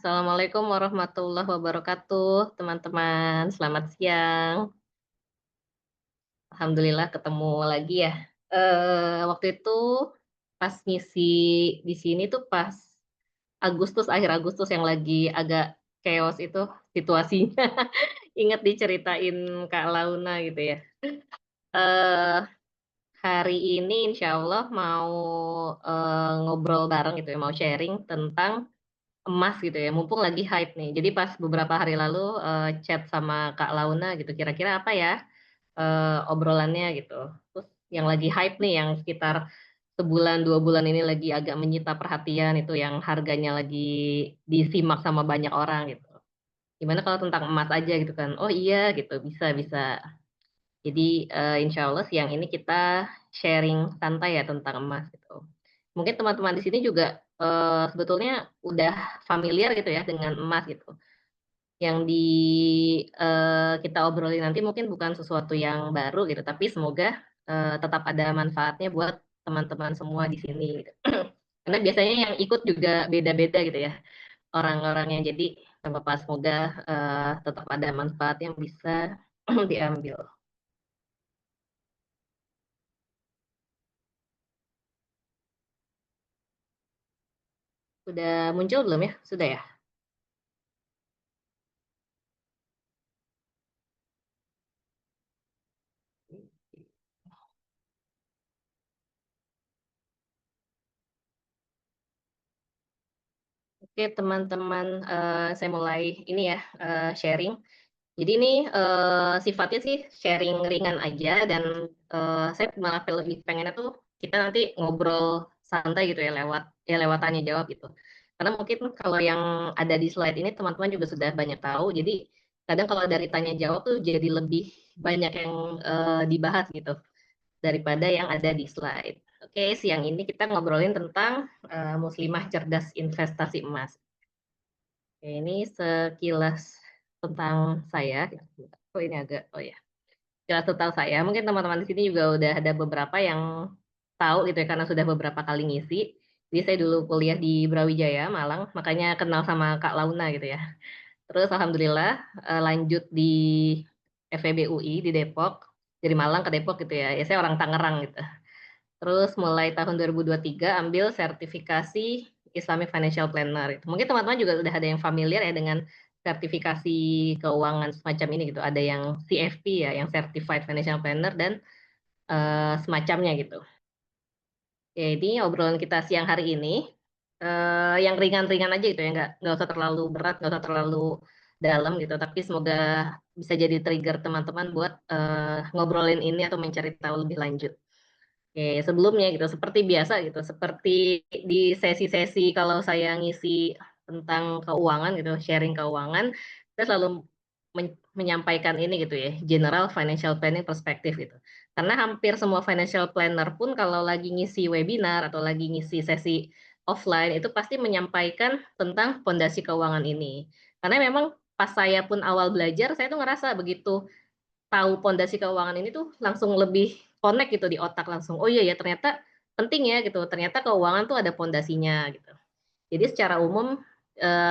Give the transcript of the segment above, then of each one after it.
Assalamualaikum warahmatullahi wabarakatuh, teman-teman. Selamat siang. Alhamdulillah ketemu lagi ya. Waktu itu pas ngisi di sini tuh pas Agustus, akhir Agustus yang lagi agak chaos itu situasinya. Ingat diceritain Kak Launa gitu ya. Eee, Hari ini insya Allah mau, ngobrol bareng gitu ya, mau sharing tentang emas gitu ya, mumpung lagi hype nih. Jadi pas beberapa hari lalu, chat sama Kak Launa gitu, kira-kira apa ya, obrolannya gitu. Terus yang lagi hype nih, yang sekitar sebulan, 2 bulan ini lagi agak menyita perhatian itu yang harganya lagi disimak sama banyak orang gitu. Gimana kalau tentang emas aja gitu kan? Oh iya gitu, bisa bisa. Jadi, insya Allah siang ini kita sharing santai ya tentang emas gitu. Mungkin teman-teman di sini juga, sebetulnya udah familiar gitu ya dengan emas gitu. Yang kita obrolin nanti mungkin bukan sesuatu yang baru gitu, tapi semoga, tetap ada manfaatnya buat teman-teman semua di sini gitu. Karena biasanya yang ikut juga beda-beda gitu ya orang-orangnya. Jadi nggak apa-apa, semoga, tetap ada manfaat yang bisa diambil. Sudah muncul belum ya? Sudah ya? Oke teman-teman, saya mulai ini ya, sharing. Jadi ini, sifatnya sih sharing ringan aja dan, saya malah lebih pengennya tuh kita nanti ngobrol santai gitu ya lewat tanya jawab gitu. Karena mungkin kalau yang ada di slide ini teman-teman juga sudah banyak tahu, jadi kadang kalau dari tanya jawab tuh jadi lebih banyak yang, dibahas gitu daripada yang ada di slide. Oke, siang ini kita ngobrolin tentang, muslimah cerdas investasi emas. Oke, ini sekilas tentang saya. Oh ini agak, oh ya. Sekilas tentang saya, mungkin teman-teman di sini juga udah ada beberapa yang tahu gitu ya, karena sudah beberapa kali ngisi. Jadi saya dulu kuliah di Brawijaya, Malang, makanya kenal sama Kak Launa gitu ya. Terus alhamdulillah, lanjut di FEB UI di Depok, dari Malang ke Depok gitu ya. Ya saya orang Tangerang gitu. Terus mulai tahun 2023 ambil sertifikasi Islamic Financial Planner itu. Mungkin teman-teman juga udah ada yang familiar ya dengan sertifikasi keuangan semacam ini gitu. Ada yang CFP ya, yang Certified Financial Planner dan, semacamnya gitu. Jadi obrolan kita siang hari ini, yang ringan-ringan aja gitu ya, nggak usah terlalu berat, nggak usah terlalu dalam gitu, tapi semoga bisa jadi trigger teman-teman buat, ngobrolin ini atau mencari tahu lebih lanjut. Oke, sebelumnya gitu, seperti biasa gitu, seperti di sesi-sesi kalau saya ngisi tentang keuangan gitu, sharing keuangan, saya selalu menyampaikan ini gitu ya, general financial planning perspektif gitu. Karena hampir semua financial planner pun kalau lagi ngisi webinar atau lagi ngisi sesi offline itu pasti menyampaikan tentang fondasi keuangan ini. Karena memang pas saya pun awal belajar, saya tuh ngerasa begitu tahu pondasi keuangan ini tuh langsung lebih connect gitu di otak langsung, "Oh iya ya ternyata penting ya," gitu, "ternyata keuangan tuh ada pondasinya," gitu. Jadi secara umum,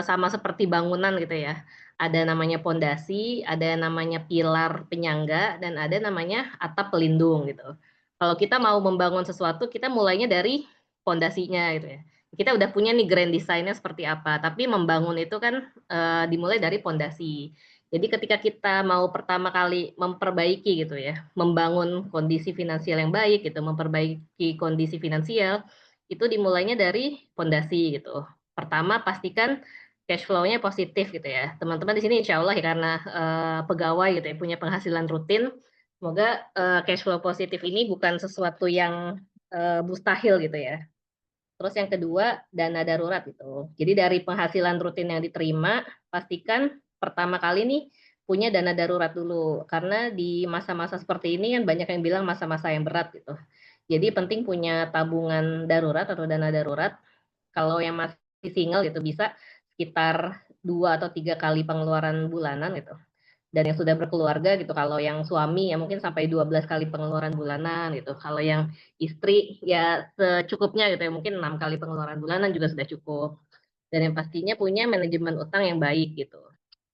sama seperti bangunan gitu ya, ada namanya pondasi, ada namanya pilar penyangga, dan ada namanya atap pelindung gitu. Kalau kita mau membangun sesuatu, kita mulainya dari pondasinya gitu ya. Kita udah punya nih grand design-nya seperti apa, tapi membangun itu kan, dimulai dari pondasi. Jadi ketika kita mau pertama kali memperbaiki gitu ya, membangun kondisi finansial yang baik gitu, memperbaiki kondisi finansial, itu dimulainya dari pondasi gitu. Pertama pastikan cash flow-nya positif gitu ya. Teman-teman di sini insya Allah ya karena, pegawai gitu ya, punya penghasilan rutin, semoga, cash flow positif ini bukan sesuatu yang, mustahil gitu ya. Terus yang kedua, dana darurat gitu. Jadi dari penghasilan rutin yang diterima, pastikan pertama kali nih punya dana darurat dulu. Karena di masa-masa seperti ini kan banyak yang bilang masa-masa yang berat gitu. Jadi penting punya tabungan darurat atau dana darurat. Kalau yang masih single gitu bisa sekitar 2 atau 3 kali pengeluaran bulanan gitu. Dan yang sudah berkeluarga gitu, kalau yang suami ya mungkin sampai 12 kali pengeluaran bulanan gitu. Kalau yang istri ya secukupnya gitu ya, mungkin 6 kali pengeluaran bulanan juga sudah cukup. dan yang pastinya punya manajemen utang yang baik gitu.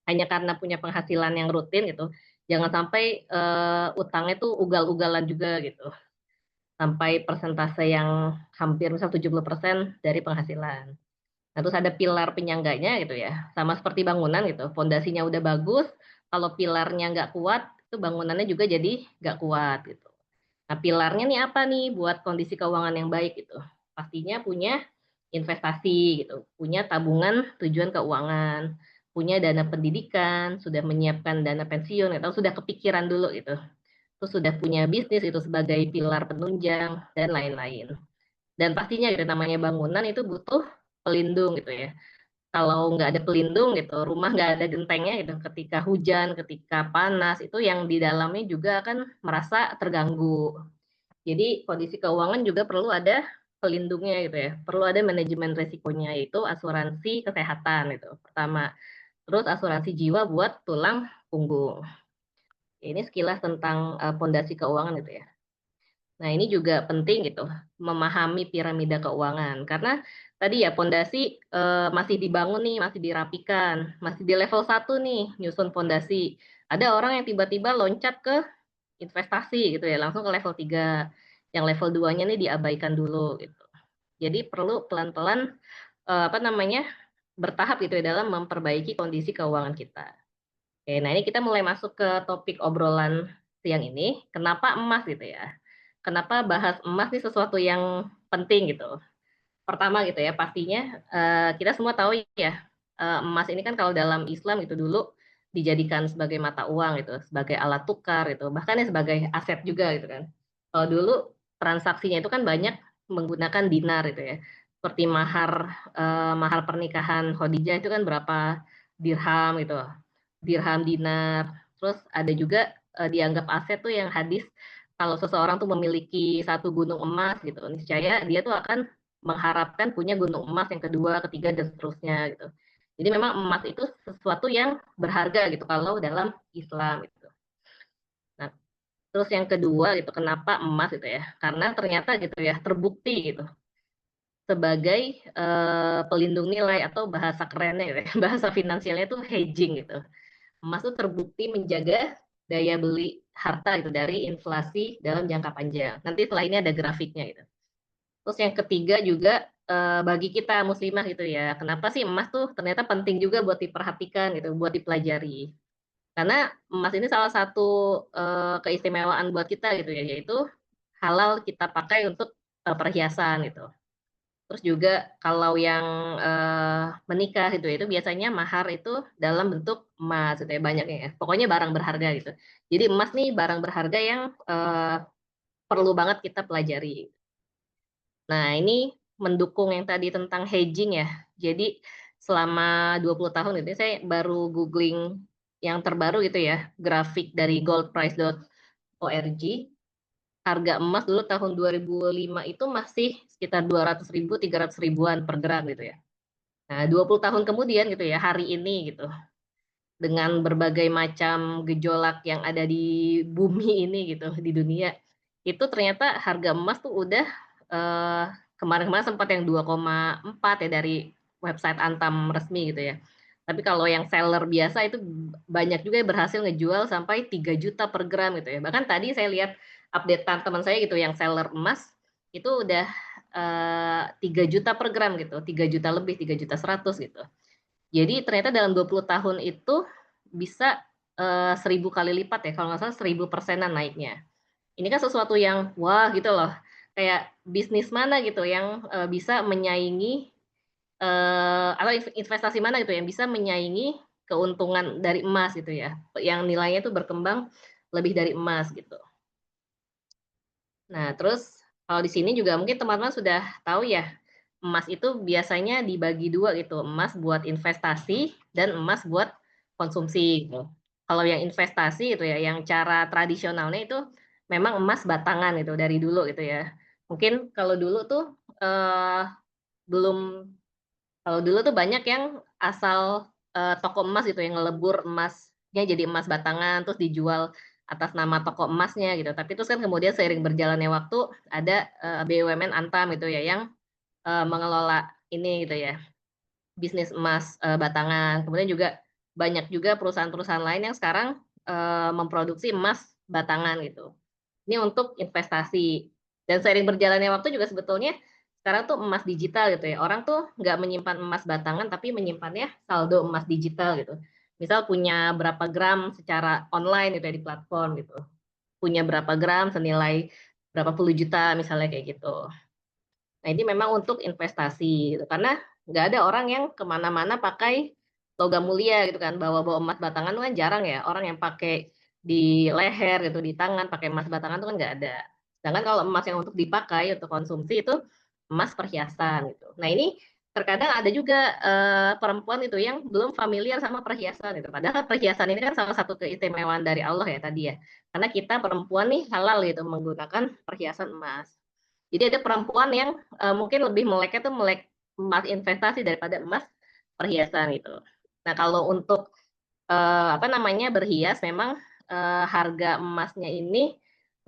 Hanya karena punya penghasilan yang rutin gitu, jangan sampai, utangnya tuh ugal-ugalan juga gitu, sampai persentase yang hampir misal 70% dari penghasilan. Nah, terus ada pilar penyangganya gitu ya, sama seperti bangunan gitu, fondasinya udah bagus, kalau pilarnya nggak kuat, itu bangunannya juga jadi nggak kuat gitu. Nah, pilarnya nih apa nih buat kondisi keuangan yang baik gitu? Pastinya punya investasi gitu, punya tabungan tujuan keuangan, punya dana pendidikan, sudah menyiapkan dana pensiun atau sudah kepikiran dulu gitu. Terus sudah punya bisnis itu sebagai pilar penunjang dan lain-lain. Dan pastinya gitu namanya bangunan itu butuh pelindung gitu ya. Kalau nggak ada pelindung gitu, rumah nggak ada gentengnya gitu, ketika hujan, ketika panas, itu yang di dalamnya juga akan merasa terganggu. Jadi kondisi keuangan juga perlu ada pelindungnya gitu ya, perlu ada manajemen resikonya, yaitu asuransi kesehatan itu pertama, terus asuransi jiwa buat tulang punggung. Ini sekilas tentang, pondasi keuangan gitu ya. Nah, ini juga penting gitu, memahami piramida keuangan. Karena tadi ya pondasi, masih dibangun nih, masih dirapikan, masih di level 1 nih, nyusun pondasi. Ada orang yang tiba-tiba loncat ke investasi gitu ya, langsung ke level 3. Yang level 2-nya nih diabaikan dulu gitu. Jadi perlu pelan-pelan, apa namanya, bertahap gitu ya dalam memperbaiki kondisi keuangan kita. Oke, nah ini kita mulai masuk ke topik obrolan siang ini, kenapa emas gitu ya. Kenapa bahas emas nih sesuatu yang penting gitu. Pertama gitu ya, pastinya, kita semua tahu ya, emas ini kan kalau dalam Islam itu dulu dijadikan sebagai mata uang gitu, sebagai alat tukar gitu, bahkan ya sebagai aset juga gitu kan. Kalau dulu transaksinya itu kan banyak menggunakan dinar gitu ya, seperti mahar pernikahan Khadijah itu kan berapa dirham gitu, dirham dinar. Terus ada juga, dianggap aset tuh yang hadis kalau seseorang tuh memiliki satu gunung emas gitu, niscaya dia tuh akan mengharapkan punya gunung emas yang kedua, ketiga, dan seterusnya gitu. Jadi memang emas itu sesuatu yang berharga gitu kalau dalam Islam gitu. Nah, terus yang kedua gitu, kenapa emas gitu ya? Karena ternyata gitu ya, terbukti gitu sebagai, pelindung nilai atau bahasa kerennya gitu ya, bahasa finansialnya itu hedging gitu. Emas itu terbukti menjaga daya beli harta itu dari inflasi dalam jangka panjang. Nanti setelah ini ada grafiknya gitu. Terus yang ketiga juga, bagi kita muslimah gitu ya, kenapa sih emas tuh ternyata penting juga buat diperhatikan gitu, buat dipelajari. Karena emas ini salah satu, keistimewaan buat kita gitu ya, yaitu halal kita pakai untuk, perhiasan gitu. Terus juga kalau yang, menikah gitu ya, itu biasanya mahar itu dalam bentuk emas gitu ya, banyaknya ya, pokoknya barang berharga gitu. Jadi emas nih barang berharga yang, perlu banget kita pelajari. Nah, ini mendukung yang tadi tentang hedging ya. Jadi selama 20 tahun itu saya baru googling yang terbaru gitu ya, grafik dari goldprice.org, harga emas dulu tahun 2005 itu masih sekitar 200.000, 300 ribuan per gram gitu ya. Nah, 20 tahun kemudian gitu ya, hari ini gitu, dengan berbagai macam gejolak yang ada di bumi ini gitu, di dunia, itu ternyata harga emas tuh udah, eee, kemarin-kemarin sempat yang 2,4 ya dari website Antam resmi gitu ya. Tapi kalau yang seller biasa itu banyak juga yang berhasil ngejual sampai 3 juta per gram gitu ya. Bahkan tadi saya lihat update-an teman saya gitu yang seller emas, itu udah, 3 juta per gram gitu, 3 juta lebih, 3.100.000 gitu. Jadi ternyata dalam 20 tahun itu bisa, 1000 kali lipat ya, kalau nggak salah 1000%-an naiknya. Ini kan sesuatu yang wah gitu loh, kayak bisnis mana gitu yang, bisa menyaingi, atau investasi mana gitu yang bisa menyaingi keuntungan dari emas gitu ya, yang nilainya itu berkembang lebih dari emas gitu. Nah, terus kalau di sini juga mungkin teman-teman sudah tahu ya, emas itu biasanya dibagi 2 gitu, emas buat investasi dan emas buat konsumsi gitu. Kalau yang investasi gitu ya, yang cara tradisionalnya itu memang emas batangan gitu dari dulu gitu ya. Mungkin kalau dulu tuh, belum kalau dulu tuh banyak yang asal, toko emas gitu yang ngelebur emasnya jadi emas batangan, terus dijual atas nama toko emasnya gitu. Tapi terus kan kemudian seiring berjalannya waktu ada, BUMN Antam gitu ya yang, mengelola ini gitu ya, bisnis emas, batangan. Kemudian juga banyak juga perusahaan-perusahaan lain yang sekarang, memproduksi emas batangan gitu. Ini untuk investasi. Dan seiring berjalannya waktu juga sebetulnya sekarang tuh emas digital gitu ya, orang tuh nggak menyimpan emas batangan, tapi menyimpannya saldo emas digital gitu. Misal punya berapa gram secara online gitu ya di platform gitu, punya berapa gram senilai berapa puluh juta misalnya kayak gitu. Nah ini memang untuk investasi gitu, karena nggak ada orang yang kemana mana pakai logam mulia gitu kan, bawa-bawa emas batangan tuh kan jarang ya, orang yang pakai di leher gitu, di tangan pakai emas batangan tuh kan nggak ada. Sedangkan kalau emas yang untuk dipakai, untuk konsumsi itu emas perhiasan gitu. Nah ini terkadang ada juga, perempuan itu yang belum familiar sama perhiasan gitu, padahal perhiasan ini kan salah satu keistimewaan dari Allah ya tadi ya, karena kita perempuan nih halal gitu menggunakan perhiasan emas. Jadi ada perempuan yang, mungkin lebih meleknya tuh melek emas investasi daripada emas perhiasan gitu. Nah kalau untuk, apa namanya, berhias memang, harga emasnya ini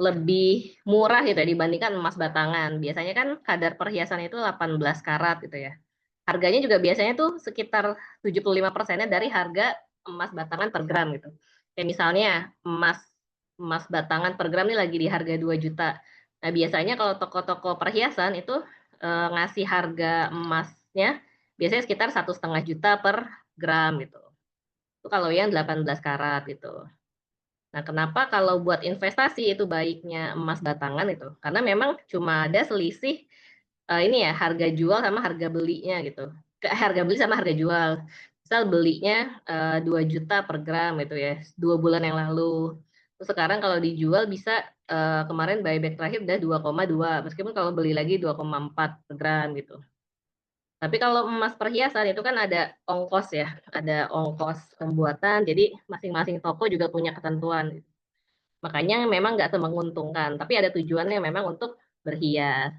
lebih murah gitu ya dibandingkan emas batangan. Biasanya kan kadar perhiasan itu 18 karat gitu ya. Harganya juga biasanya tuh sekitar 75%-nya dari harga emas batangan per gram gitu. Kayak misalnya emas emas batangan per gram nih lagi di harga 2 juta. Nah, biasanya kalau toko-toko perhiasan itu, ngasih harga emasnya biasanya sekitar 1,5 juta per gram gitu. Itu kalau yang 18 karat gitu. Nah, kenapa kalau buat investasi itu baiknya emas batangan itu, karena memang cuma ada selisih, ini ya, harga jual sama harga belinya gitu. Harga beli sama harga jual. Misal belinya, 2 juta per gram gitu ya, 2 bulan yang lalu. Terus sekarang kalau dijual bisa, kemarin buyback terakhir udah 2,2, meskipun kalau beli lagi 2,4 per gram gitu. Tapi kalau emas perhiasan itu kan ada ongkos ya, ada ongkos pembuatan, jadi masing-masing toko juga punya ketentuan. Makanya memang nggak semenguntungkan, tapi ada tujuannya memang untuk berhias.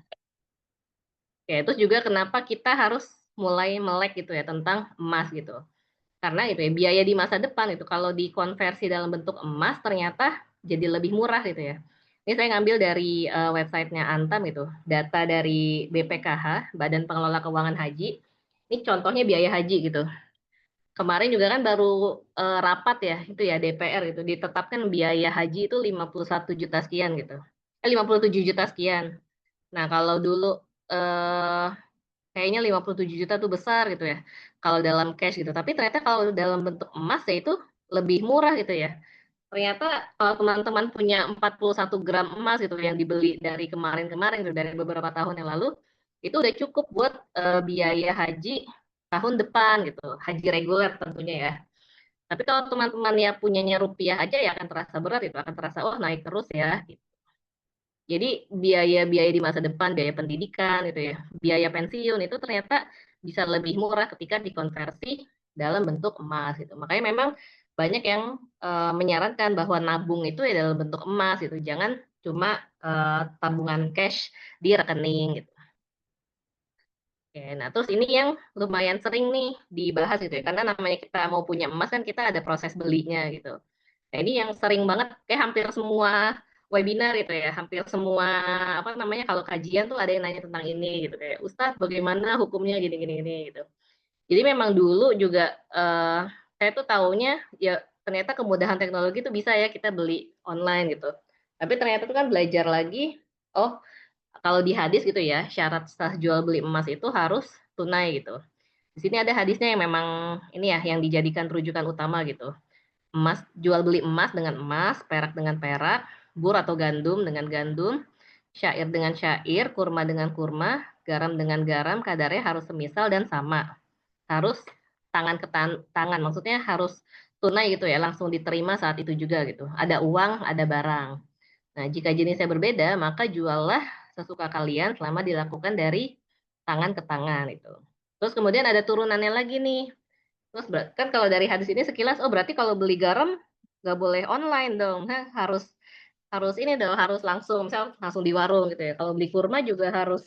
Oke, terus juga kenapa kita harus mulai melek gitu ya tentang emas gitu. Karena itu ya, biaya di masa depan itu kalau dikonversi dalam bentuk emas ternyata jadi lebih murah gitu ya. Ini saya ngambil dari, website-nya Antam itu, data dari BPKH, Badan Pengelola Keuangan Haji. Ini contohnya biaya haji gitu. Kemarin juga kan baru, rapat ya, itu ya DPR itu, ditetapkan biaya haji itu 51 juta sekian gitu, 57 juta sekian. Nah kalau dulu, eee, kayaknya 57 juta tuh besar gitu ya, kalau dalam cash gitu, tapi ternyata kalau dalam bentuk emas ya itu lebih murah gitu ya. Ternyata kalau teman-teman punya 41 gram emas gitu yang dibeli dari kemarin-kemarin gitu, dari beberapa tahun yang lalu, itu udah cukup buat, biaya haji tahun depan gitu, haji reguler tentunya ya. Tapi kalau teman-teman ya punyanya rupiah aja ya akan terasa berat itu, akan terasa, "Oh naik terus ya," gitu. Jadi biaya-biaya di masa depan, biaya pendidikan gitu ya, biaya pensiun itu ternyata bisa lebih murah ketika dikonversi dalam bentuk emas gitu. Makanya memang banyak yang, menyarankan bahwa nabung itu ya dalam bentuk emas gitu, jangan cuma, tabungan cash di rekening gitu. Oke, nah terus ini yang lumayan sering nih dibahas gitu ya, karena namanya kita mau punya emas kan kita ada proses belinya gitu. Nah ini yang sering banget kayak hampir semua webinar gitu ya, hampir semua apa namanya, kalau kajian tuh ada yang nanya tentang ini gitu, kayak, "Ustadz bagaimana hukumnya gini gini gini," gitu. Jadi memang dulu juga, saya tuh taunya ya ternyata kemudahan teknologi itu bisa ya kita beli online gitu. Tapi ternyata tuh kan belajar lagi, oh kalau di hadis gitu ya, syarat sah jual beli emas itu harus tunai gitu. Di sini ada hadisnya yang memang ini ya, yang dijadikan rujukan utama gitu. Emas jual beli emas dengan emas, perak dengan perak, bur atau gandum dengan gandum, syair dengan syair, kurma dengan kurma, garam dengan garam, kadarnya harus semisal dan sama. Harus tangan ke tangan, maksudnya harus tunai gitu ya, langsung diterima saat itu juga gitu. Ada uang, ada barang. Nah, jika jenisnya berbeda, maka juallah sesuka kalian selama dilakukan dari tangan ke tangan itu. Terus kemudian ada turunannya lagi nih. Terus kan kalau dari hadis ini sekilas, oh berarti kalau beli garam nggak boleh online dong, harus harus ini dong, harus langsung, misal langsung di warung gitu ya. Kalau beli kurma juga harus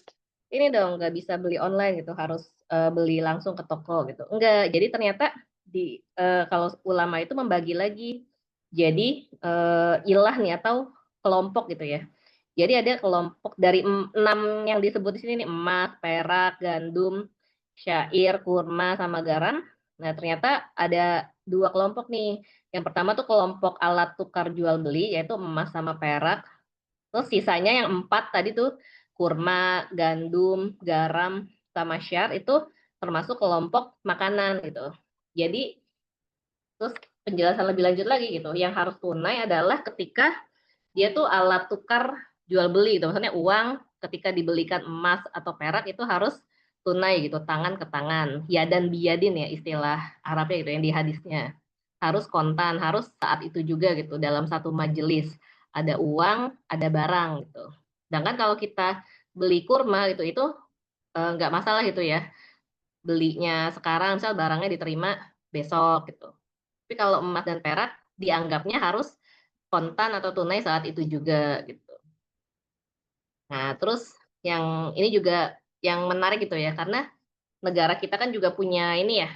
ini dong, nggak bisa beli online gitu, harus, beli langsung ke toko gitu. Enggak, jadi ternyata kalau ulama itu membagi lagi. Jadi, ilah nih atau kelompok gitu ya. Jadi ada kelompok dari 6 yang disebut di sini nih, emas, perak, gandum, syair, kurma, sama garam. Nah, ternyata ada 2 kelompok nih. Yang pertama tuh kelompok alat tukar jual beli, yaitu emas sama perak. Terus sisanya yang 4 tadi tuh, kurma, gandum, garam, sama syar, itu termasuk kelompok makanan gitu. Jadi, terus penjelasan lebih lanjut lagi gitu, yang harus tunai adalah ketika dia tuh alat tukar jual beli gitu, maksudnya uang ketika dibelikan emas atau perak itu harus tunai gitu, tangan ke tangan, yadan biyadin ya istilah Arabnya gitu yang di hadisnya. Harus kontan, harus saat itu juga gitu dalam satu majelis, ada uang, ada barang gitu. Sedangkan kalau kita beli kurma gitu, itu, nggak masalah gitu ya, belinya sekarang misal barangnya diterima besok gitu. Tapi kalau emas dan perak dianggapnya harus kontan atau tunai saat itu juga gitu. Nah, terus yang ini juga yang menarik gitu ya, karena negara kita kan juga punya ini ya,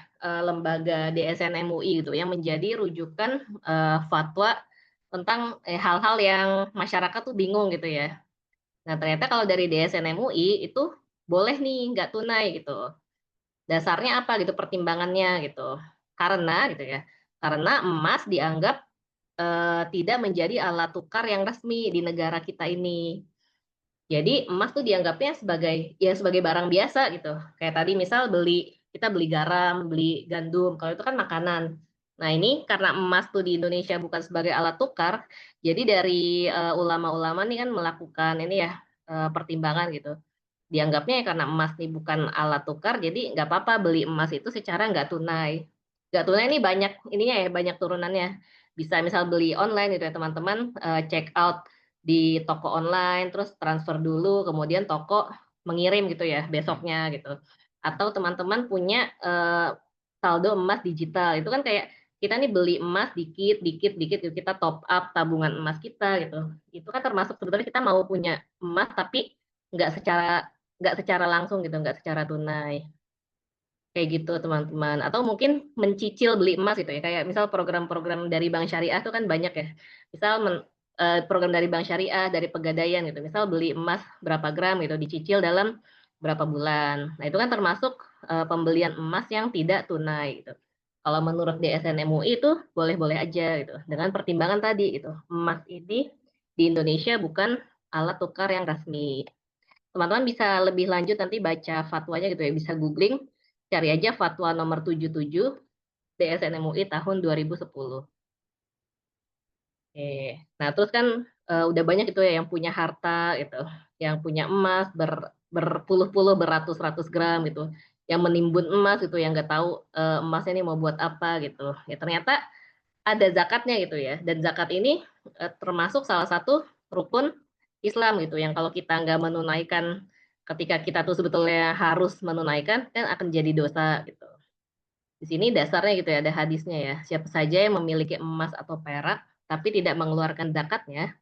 lembaga DSN MUI gitu yang menjadi rujukan, fatwa tentang, hal-hal yang masyarakat tuh bingung gitu ya. Nah, ternyata kalau dari DSN MUI itu boleh nih nggak tunai gitu. Dasarnya apa gitu, pertimbangannya gitu. Karena gitu ya, karena emas dianggap, tidak menjadi alat tukar yang resmi di negara kita ini. Jadi emas tuh dianggapnya sebagai ya sebagai barang biasa gitu. Kayak tadi misal kita beli garam, beli gandum, kalau itu kan makanan. Nah ini karena emas tuh di Indonesia bukan sebagai alat tukar, jadi dari, ulama-ulama nih kan melakukan ini ya, pertimbangan gitu. Dianggapnya ya karena emas nih bukan alat tukar, jadi nggak apa-apa beli emas itu secara nggak tunai. Nggak tunai ini banyak ininya ya, banyak turunannya. Bisa misal beli online gitu ya teman-teman, check out di toko online, terus transfer dulu, kemudian toko mengirim gitu ya besoknya gitu. Atau teman-teman punya, saldo emas digital, itu kan kayak kita nih beli emas dikit dikit dikit gitu, kita top up tabungan emas kita gitu. Itu kan termasuk sebetulnya kita mau punya emas tapi nggak secara nggak secara langsung gitu, nggak secara tunai, kayak gitu teman-teman. Atau mungkin mencicil beli emas gitu ya, kayak misal program-program dari bank syariah itu kan banyak ya. Misal program dari bank syariah, dari Pegadaian gitu, misal beli emas berapa gram gitu, dicicil dalam berapa bulan. Nah itu kan termasuk, pembelian emas yang tidak tunai gitu. Kalau menurut DSN MUI itu boleh-boleh aja gitu, dengan pertimbangan tadi gitu, emas ini di Indonesia bukan alat tukar yang resmi. Teman-teman bisa lebih lanjut nanti baca fatwanya gitu ya, bisa googling, cari aja fatwa nomor 77 DSN MUI tahun 2010. Oke. Nah, terus kan, udah banyak itu ya yang punya harta gitu, yang punya emas berpuluh-puluh, beratus-ratus gram gitu, yang menimbun emas gitu, yang nggak tahu, emasnya ini mau buat apa gitu. Ya ternyata ada zakatnya gitu ya, dan zakat ini, termasuk salah satu rukun Islam gitu, yang kalau kita nggak menunaikan ketika kita tuh sebetulnya harus menunaikan, kan akan jadi dosa gitu. Di sini dasarnya gitu ya, ada hadisnya ya, siapa saja yang memiliki emas atau perak, tapi tidak mengeluarkan zakatnya,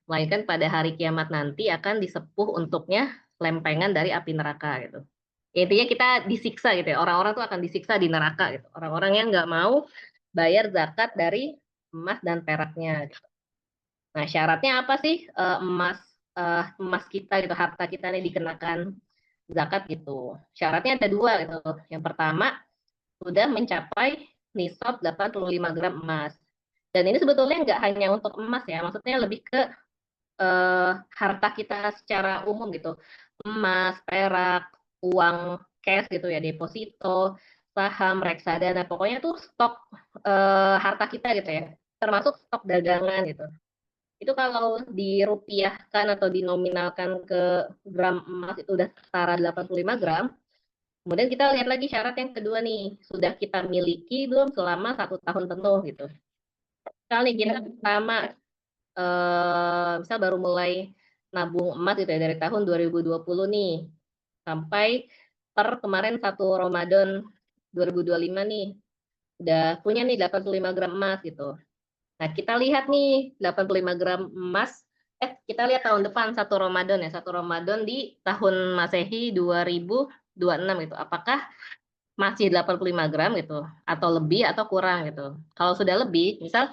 melainkan pada hari kiamat nanti akan disepuh untuknya lempengan dari api neraka gitu. Intinya kita disiksa gitu ya, orang-orang tuh akan disiksa di neraka gitu, orang-orang yang nggak mau bayar zakat dari emas dan peraknya gitu. Nah syaratnya apa sih, emas kita gitu, harta kita nih dikenakan zakat gitu. Syaratnya ada 2 gitu, yang pertama sudah mencapai nisab 85 gram emas. Dan ini sebetulnya nggak hanya untuk emas ya, maksudnya lebih ke, harta kita secara umum gitu. Emas, perak, uang cash gitu ya, deposito, saham, reksadana, pokoknya tuh stok, harta kita gitu ya, termasuk stok dagangan gitu. Itu kalau dirupiahkan atau dinominalkan ke gram emas itu udah setara 85 gram, kemudian kita lihat lagi syarat yang kedua nih, sudah kita miliki belum selama 1 tahun penuh gitu. Misal nih kita pertama, misal baru mulai nabung emas gitu ya dari tahun 2020 nih, sampai kemarin 1 Ramadan 2025 nih, udah punya nih 85 gram emas gitu. Nah, kita lihat nih 85 gram emas, kita lihat tahun depan 1 Ramadan ya, 1 Ramadan di tahun Masehi 2026 gitu. Apakah masih 85 gram gitu atau lebih atau kurang gitu. Kalau sudah lebih, misal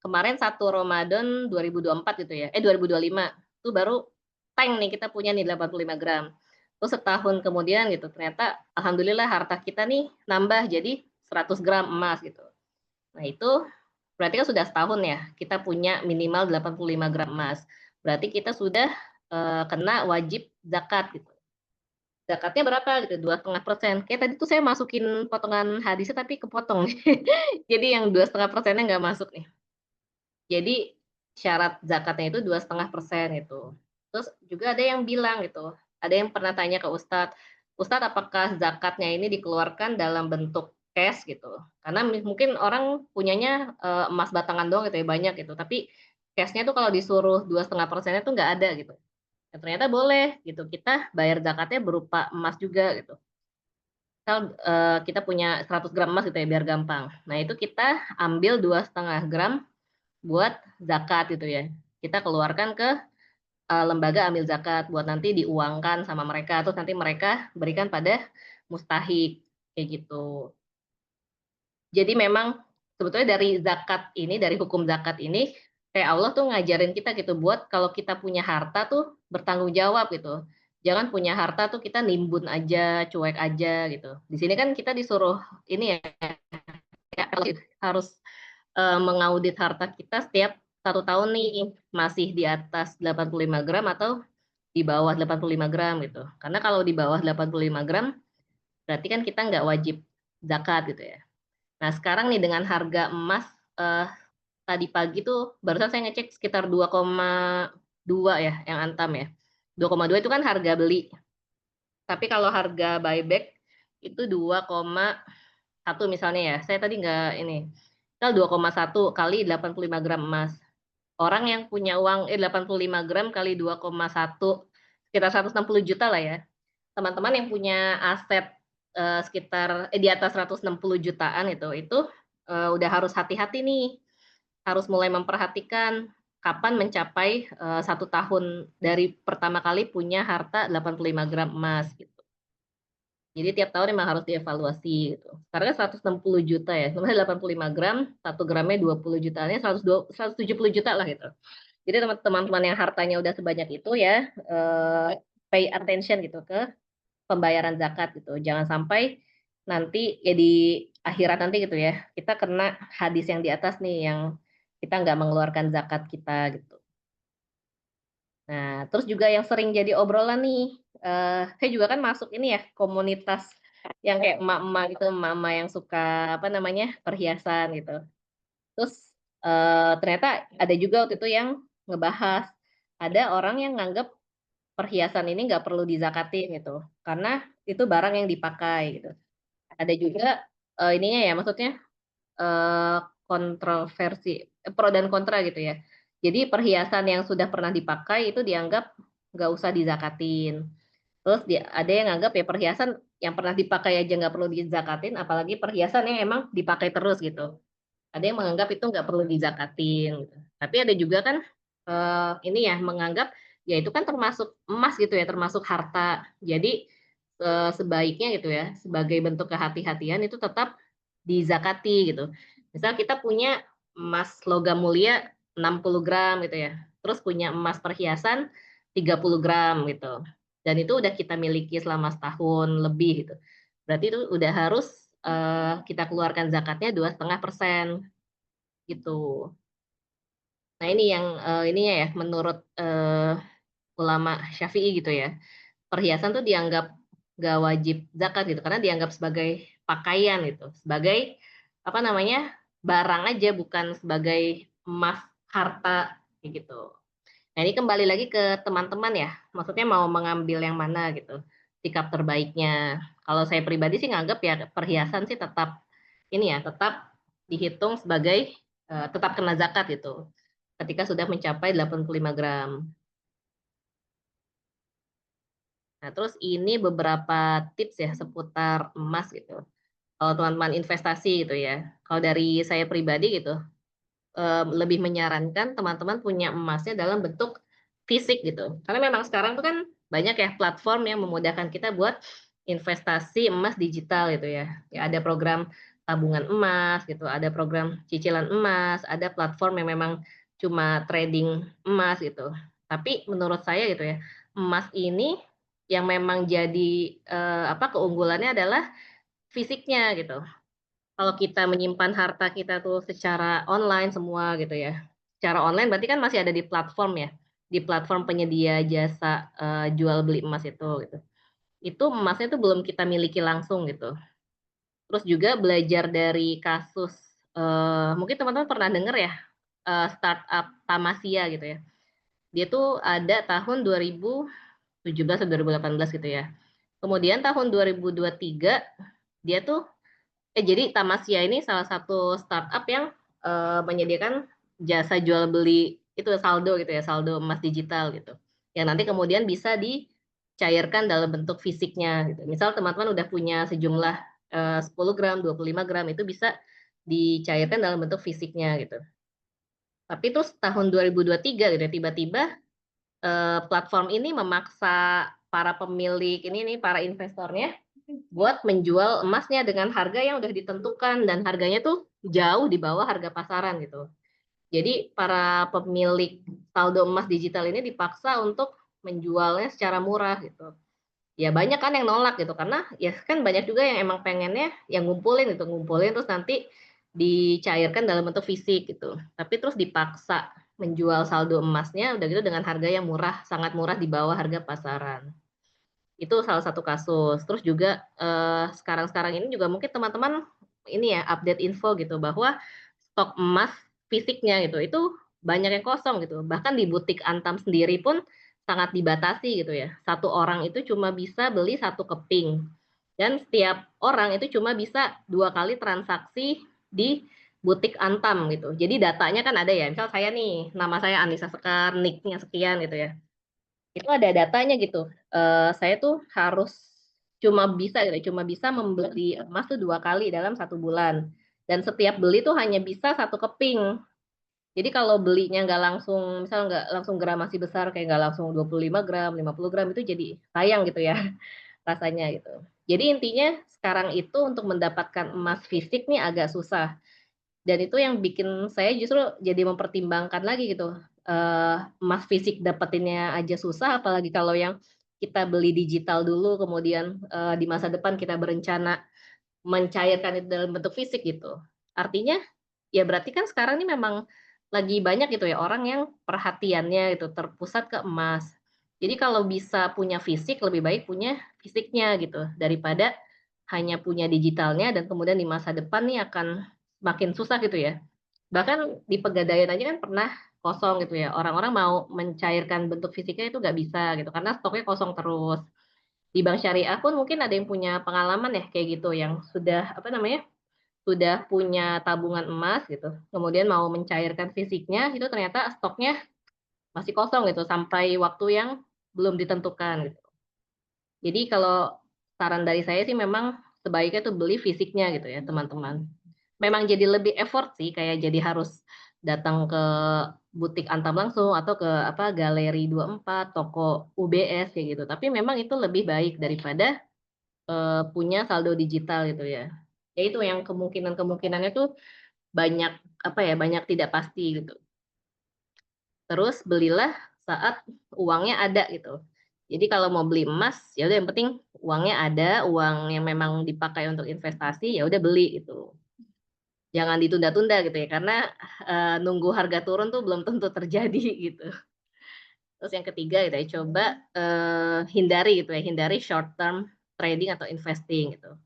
kemarin 1 Ramadan 2024 gitu ya, 2025, itu baru tank nih kita punya nih 85 gram. Terus setahun kemudian gitu, ternyata alhamdulillah harta kita nih nambah jadi 100 gram emas gitu. Nah itu berarti kan sudah setahun ya, kita punya minimal 85 gram emas. Berarti kita sudah, kena wajib zakat gitu. Zakatnya berapa gitu, 2,5%. Kayak tadi tuh saya masukin potongan hadisnya tapi kepotong. Jadi yang 2,5%-nya nggak masuk nih. Jadi syarat zakatnya itu 2,5% gitu. Terus juga ada yang bilang gitu, ada yang pernah tanya ke ustadz, "Ustadz, apakah zakatnya ini dikeluarkan dalam bentuk cash?" gitu. Karena mungkin orang punyanya, emas batangan doang gitu ya, banyak gitu, tapi cash-nya tuh kalau disuruh 2,5%-nya tuh nggak ada gitu. Ya ternyata boleh gitu, kita bayar zakatnya berupa emas juga gitu. Misal, kita punya 100 gram emas gitu ya, biar gampang. Nah itu kita ambil 2,5 gram buat zakat gitu ya. Kita keluarkan ke, lembaga amil zakat buat nanti diuangkan sama mereka, terus nanti mereka berikan pada mustahik, kayak gitu. Jadi memang sebetulnya dari zakat ini, dari hukum zakat ini, kayak Allah tuh ngajarin kita gitu buat kalau kita punya harta tuh bertanggung jawab gitu. Jangan punya harta tuh kita nimbun aja, cuek aja gitu. Di sini kan kita disuruh ini ya, harus, mengaudit harta kita setiap 1 tahun nih, masih di atas 85 gram atau di bawah 85 gram gitu. Karena kalau di bawah 85 gram, berarti kan kita nggak wajib zakat gitu ya. Nah sekarang nih dengan harga emas, eee, tadi pagi tuh barusan saya ngecek sekitar 2,2 ya yang Antam ya. 2,2 itu kan harga beli, tapi kalau harga buyback itu 2,1 misalnya ya, saya tadi nggak ini, misal 2,1 kali 85 gram emas. Orang yang punya uang 85 gram kali 2,1 sekitar 160 juta lah ya. Teman-teman yang punya aset, sekitar di atas 160 jutaan itu, udah harus hati-hati nih, harus mulai memperhatikan kapan mencapai, 1 tahun dari pertama kali punya harta 85 gram emas gitu. Jadi tiap tahun memang harus dievaluasi gitu. Sekarang kan 160 juta ya, sebenarnya 85 gram, 1 gramnya 20 jutaan, 170 juta lah gitu. Jadi teman-teman yang hartanya udah sebanyak itu ya, pay attention gitu ke pembayaran zakat gitu. Jangan sampai nanti ya di akhirat nanti gitu ya, kita kena hadis yang di atas nih yang kita nggak mengeluarkan zakat kita gitu. Nah, terus juga yang sering jadi obrolan nih, saya juga kan masuk ini ya, komunitas yang kayak emak-emak gitu, emak-emak yang suka apa namanya, perhiasan gitu. Terus, ternyata ada juga waktu itu yang ngebahas, ada orang yang nganggep perhiasan ini nggak perlu dizakatin gitu, karena itu barang yang dipakai gitu. Ada juga, ininya ya, maksudnya, eee, kontroversi, pro dan kontra gitu ya. Jadi perhiasan yang sudah pernah dipakai itu dianggap nggak usah dizakatin. Terus ada yang nganggap ya perhiasan yang pernah dipakai aja nggak perlu dizakatin, apalagi perhiasan yang emang dipakai terus gitu. Ada yang menganggap itu nggak perlu dizakatin gitu. Tapi ada juga kan, ini ya menganggap, ya itu kan termasuk emas gitu ya, termasuk harta. Jadi, sebaiknya gitu ya, sebagai bentuk kehati-hatian itu tetap dizakati gitu. Misal kita punya emas logam mulia 60 gram gitu ya, terus punya emas perhiasan 30 gram gitu, dan itu udah kita miliki selama setahun lebih gitu. Berarti itu udah harus, kita keluarkan zakatnya 2,5% gitu. Nah ini yang, ininya ya menurut, ulama Syafi'i gitu ya, perhiasan tuh dianggap nggak wajib zakat gitu, karena dianggap sebagai pakaian gitu, sebagai apa namanya, barang aja bukan sebagai emas, harta, kayak gitu. Nah ini kembali lagi ke teman-teman ya, maksudnya mau mengambil yang mana gitu, sikap terbaiknya. Kalau saya pribadi sih nganggep ya perhiasan sih tetap ini ya, tetap dihitung sebagai, tetap kena zakat gitu, ketika sudah mencapai 85 gram. Nah terus ini beberapa tips ya seputar emas gitu, kalau teman-teman investasi gitu ya. Kalau dari saya pribadi gitu, lebih menyarankan teman-teman punya emasnya dalam bentuk fisik gitu. Karena memang sekarang tuh kan banyak ya platform yang memudahkan kita buat investasi emas digital gitu ya. Ya ada program tabungan emas gitu, ada program cicilan emas, ada platform yang memang cuma trading emas gitu. Tapi menurut saya gitu ya, emas ini yang memang jadi, keunggulannya adalah fisiknya gitu. Kalau kita menyimpan harta kita tuh secara online semua gitu ya, secara online berarti kan masih ada di platform ya, di platform penyedia jasa, jual beli emas itu gitu. Itu emasnya tuh belum kita miliki langsung gitu. Terus juga belajar dari kasus, mungkin teman-teman pernah denger ya, startup Tamasya gitu ya. Dia tuh ada tahun 2017 atau 2018 gitu ya. Kemudian tahun 2023 dia tuh jadi Tamasya ini salah satu startup yang, menyediakan jasa jual beli itu saldo gitu ya, saldo emas digital gitu. Yang nanti kemudian bisa dicairkan dalam bentuk fisiknya gitu. Misal teman-teman udah punya sejumlah, 10 gram, 25 gram itu bisa dicairkan dalam bentuk fisiknya gitu. Tapi terus tahun 2023 gitu ya, tiba-tiba, platform ini memaksa para pemilik ini nih, para investornya buat menjual emasnya dengan harga yang udah ditentukan dan harganya tuh jauh di bawah harga pasaran gitu. Jadi para pemilik saldo emas digital ini dipaksa untuk menjualnya secara murah gitu. Ya banyak kan yang nolak gitu karena ya kan banyak juga yang emang pengennya yang ngumpulin gitu, ngumpulin terus nanti dicairkan dalam bentuk fisik gitu. Tapi terus dipaksa menjual saldo emasnya udah gitu dengan harga yang murah, sangat murah di bawah harga pasaran. Itu salah satu kasus. Terus juga, sekarang-sekarang ini juga mungkin teman-teman ini ya, update info gitu bahwa stok emas fisiknya gitu, itu banyak yang kosong gitu. Bahkan di butik Antam sendiri pun sangat dibatasi gitu ya. Satu orang itu cuma bisa beli satu keping, dan setiap orang itu cuma bisa 2 kali transaksi di butik Antam gitu. Jadi datanya kan ada ya, misal saya nih, nama saya Anissa Sekar, nick-nya sekian gitu ya. Itu ada datanya gitu, saya tuh harus cuma bisa membeli emas tuh 2 kali dalam 1 bulan, dan setiap beli tuh hanya bisa satu keping. Jadi kalau belinya nggak langsung misal nggak langsung gramasi besar kayak nggak langsung 25 gram, 50 gram itu jadi sayang gitu ya rasanya gitu. Jadi intinya sekarang itu untuk mendapatkan emas fisik nih agak susah. Dan itu yang bikin saya justru jadi mempertimbangkan lagi gitu, emas fisik dapetinnya aja susah, apalagi kalau yang kita beli digital dulu, kemudian, di masa depan kita berencana mencairkan itu dalam bentuk fisik gitu. Artinya, ya berarti kan sekarang ini memang lagi banyak gitu ya orang yang perhatiannya itu terpusat ke emas. Jadi kalau bisa punya fisik, lebih baik punya fisiknya gitu, daripada hanya punya digitalnya dan kemudian di masa depan nih akan makin susah gitu ya. Bahkan di Pegadaian aja kan pernah kosong gitu ya, orang-orang mau mencairkan bentuk fisiknya itu nggak bisa gitu, karena stoknya kosong terus. Di bank syariah pun mungkin ada yang punya pengalaman ya kayak gitu, yang sudah, sudah punya tabungan emas gitu, kemudian mau mencairkan fisiknya, itu ternyata stoknya masih kosong gitu, sampai waktu yang belum ditentukan gitu. Jadi kalau saran dari saya sih memang sebaiknya tuh beli fisiknya gitu ya, teman-teman. Memang jadi lebih effort sih, kayak jadi harus datang ke butik Antam langsung atau ke Galeri 24, toko UBS kayak gitu. Tapi memang itu lebih baik daripada, punya saldo digital gitu ya. Ya itu yang kemungkinan-kemungkinannya tuh banyak, banyak tidak pasti gitu. Terus belilah saat uangnya ada gitu. Jadi kalau mau beli emas, ya udah yang penting uangnya ada, uang yang memang dipakai untuk investasi, ya udah beli gitu. Jangan ditunda-tunda gitu ya, karena, nunggu harga turun tuh belum tentu terjadi gitu. Terus yang ketiga gitu ya, coba, hindari gitu ya, hindari short term trading atau investing gitu.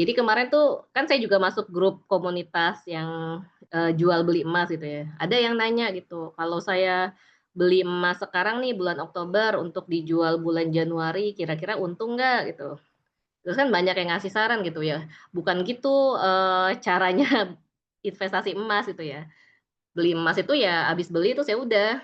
Jadi kemarin tuh kan saya juga masuk grup komunitas yang, jual beli emas gitu ya. Ada yang nanya gitu, "Kalau saya beli emas sekarang nih bulan Oktober untuk dijual bulan Januari kira-kira untung nggak?" Gitu. Terus kan banyak yang ngasih saran gitu ya, "Bukan gitu, caranya investasi emas," gitu ya. Beli emas itu ya habis beli terus ya udah,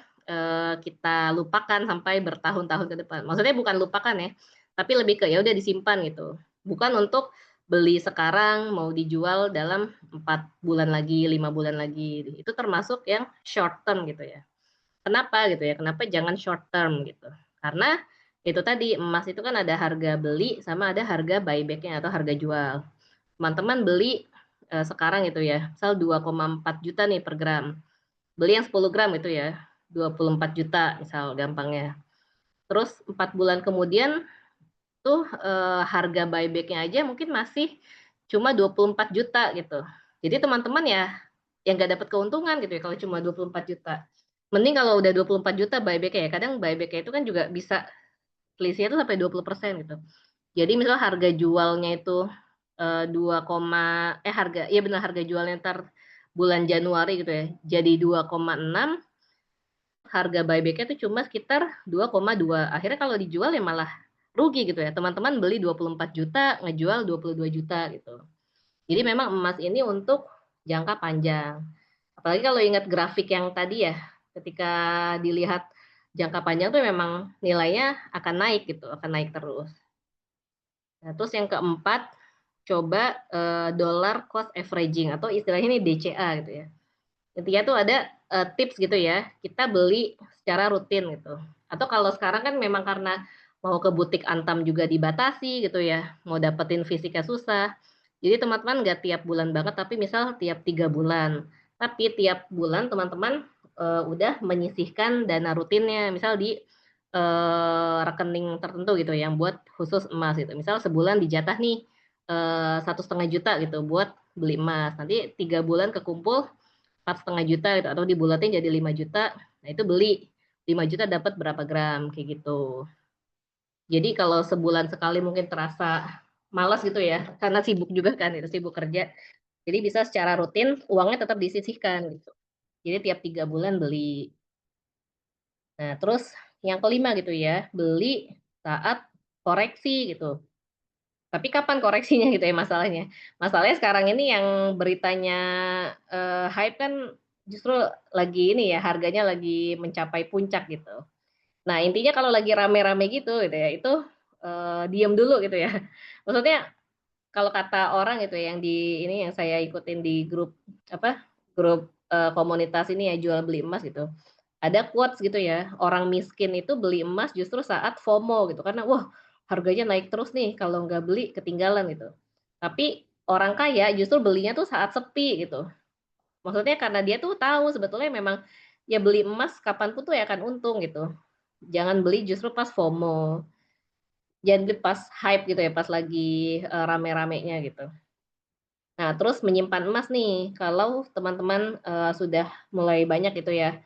kita lupakan sampai bertahun-tahun ke depan. Maksudnya bukan lupakan ya, tapi lebih ke ya udah disimpan gitu. Bukan untuk beli sekarang mau dijual dalam 4 bulan lagi, 5 bulan lagi. Itu termasuk yang short term gitu ya. Kenapa gitu ya, kenapa jangan short term gitu. Karena itu tadi, emas itu kan ada harga beli sama ada harga buyback-nya atau harga jual. Teman-teman beli, sekarang gitu ya, misal 2,4 juta nih per gram. Beli yang 10 gram itu ya, 24 juta misal gampangnya. Terus 4 bulan kemudian itu, harga buyback-nya aja mungkin masih cuma 24 juta gitu. Jadi teman-teman ya, yang nggak dapat keuntungan gitu ya kalau cuma 24 juta. Mending kalau udah 24 juta buyback-nya ya, kadang buyback-nya itu kan juga bisa selisihnya tuh sampai 20% gitu. Jadi misal harga jualnya itu, harga iya benar, harga jualnya entar bulan Januari gitu ya, jadi 2,6, harga buyback-nya tuh cuma sekitar 2,2. Akhirnya kalau dijual ya malah rugi gitu ya, teman-teman beli 24 juta, ngejual 22 juta gitu. Jadi memang emas ini untuk jangka panjang. Apalagi kalau ingat grafik yang tadi ya, ketika dilihat jangka panjang tuh memang nilainya akan naik gitu, akan naik terus. Nah, terus yang keempat, coba, dollar cost averaging atau istilahnya ini DCA gitu ya. Intinya tuh ada, tips gitu ya, kita beli secara rutin gitu. Atau kalau sekarang kan memang karena mau ke butik Antam juga dibatasi gitu ya, mau dapetin fisiknya susah. Jadi teman-teman nggak tiap bulan banget, tapi misal tiap 3 bulan. Tapi tiap bulan teman-teman, udah menyisihkan dana rutinnya, misal di, rekening tertentu gitu yang buat khusus emas gitu. Misal sebulan dijatah nih, 1,5 juta gitu buat beli emas. Nanti 3 bulan kekumpul 4,5 juta gitu atau dibulatin jadi 5 juta, nah itu beli 5 juta dapat berapa gram, kayak gitu. Jadi kalau sebulan sekali mungkin terasa malas gitu ya, karena sibuk juga kan itu, sibuk kerja. Jadi bisa secara rutin uangnya tetap disisihkan gitu. Jadi tiap 3 bulan beli. Nah terus yang kelima gitu ya, beli saat koreksi gitu. Tapi kapan koreksinya gitu ya masalahnya. Masalahnya sekarang ini yang beritanya, hype kan justru lagi ini ya, harganya lagi mencapai puncak gitu. Nah intinya kalau lagi rame-rame gitu ya, itu, diem dulu gitu ya. Maksudnya kalau kata orang gitu ya yang di ini yang saya ikutin di grup apa, grup, komunitas ini ya jual beli emas gitu. Ada quotes gitu ya, orang miskin itu beli emas justru saat FOMO gitu, karena, "Wah, harganya naik terus nih, kalau nggak beli ketinggalan," gitu. Tapi orang kaya justru belinya tuh saat sepi gitu. Maksudnya karena dia tuh tahu sebetulnya memang ya beli emas kapan pun tuh ya akan untung gitu. Jangan beli justru pas FOMO, jangan beli pas hype gitu ya, pas lagi, rame-ramenya gitu. Nah, terus menyimpan emas nih, kalau teman-teman, sudah mulai banyak gitu ya,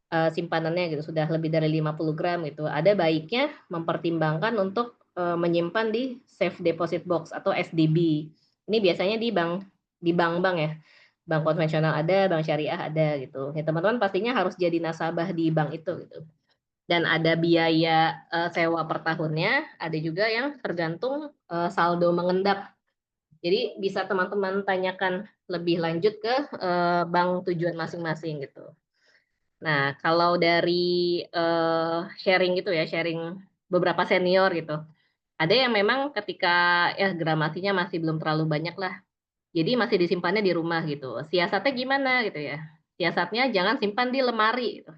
simpanannya gitu, sudah lebih dari 50 gram gitu, ada baiknya mempertimbangkan untuk, menyimpan di safe deposit box atau SDB. Ini biasanya di bank-bank ya, bank konvensional ada, bank syariah ada gitu. Ya teman-teman pastinya harus jadi nasabah di bank itu gitu. Dan ada biaya, sewa per tahunnya, ada juga yang tergantung, saldo mengendap. Jadi bisa teman-teman tanyakan lebih lanjut ke, bank tujuan masing-masing gitu. Nah, kalau dari, sharing gitu ya, sharing beberapa senior gitu. Ada yang memang ketika ya gramasinya masih belum terlalu banyak lah, jadi masih disimpannya di rumah gitu. Siasatnya gimana gitu ya, siasatnya jangan simpan di lemari gitu.